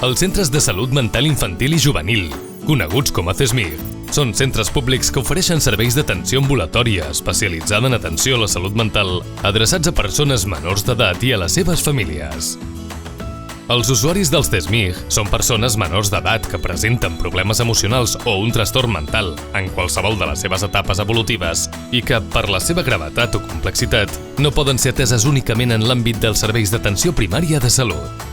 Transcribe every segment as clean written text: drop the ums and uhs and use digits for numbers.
Els centres de salut mental infantil i juvenil, coneguts com a CESMIG, són centres públics que ofereixen serveis d'atenció ambulatòria especialitzada en atenció a la salut mental adreçats a persones menors d'edat i a les seves famílies. Els usuaris dels CESMIG són persones menors d'edat que presenten problemes emocionals o un trastorn mental en qualsevol de les seves etapes evolutives i que, per la seva gravetat o complexitat, no poden ser ateses únicament en l'àmbit dels serveis d'atenció primària de salut.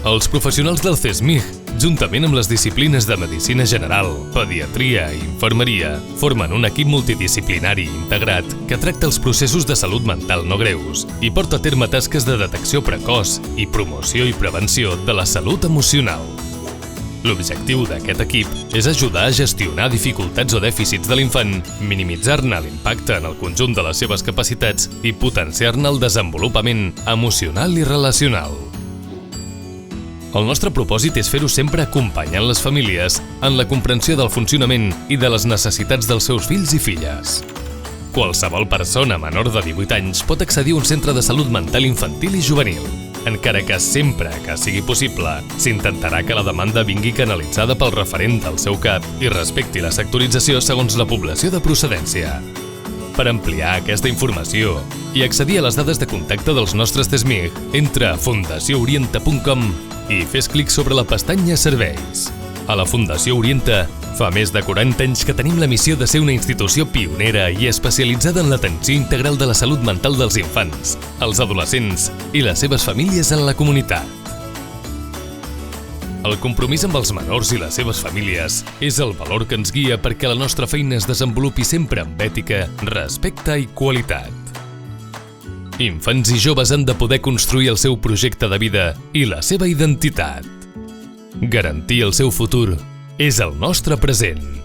Els professionals del CESMIG, juntament amb les disciplines de Medicina General, Pediatria i Infermeria, formen un equip multidisciplinari integrat que tracta els processos de salut mental no greus i porta a terme tasques de detecció precoç i promoció i prevenció de la salut emocional. L'objectiu d'aquest equip és ajudar a gestionar dificultats o dèficits de l'infant, minimitzar-ne l'impacte en el conjunt de les seves capacitats i potenciar-ne el desenvolupament emocional i relacional. El nostre propòsit és fer-ho sempre acompanyant les famílies en la comprensió del funcionament i de les necessitats dels seus fills i filles. Qualsevol persona menor de 18 anys pot accedir a un centre de salut mental infantil i juvenil, encara que sempre que sigui possible s'intentarà que la demanda vingui canalitzada pel referent del seu CAP i respecti la sectorització segons la població de procedència. Per ampliar aquesta informació i accedir a les dades de contacte dels nostres CESMIG, entra a fundacióorienta.com i fes clic sobre la pestanya Serveis. A la Fundació Orienta fa més de 40 anys que tenim la missió de ser una institució pionera i especialitzada en l'atenció integral de la salut mental dels infants, els adolescents i les seves famílies en la comunitat. El compromís amb els menors i les seves famílies és el valor que ens guia perquè la nostra feina es desenvolupi sempre amb ètica, respecte i qualitat. Infants i joves han de poder construir el seu projecte de vida i la seva identitat. Garantir el seu futur és el nostre present.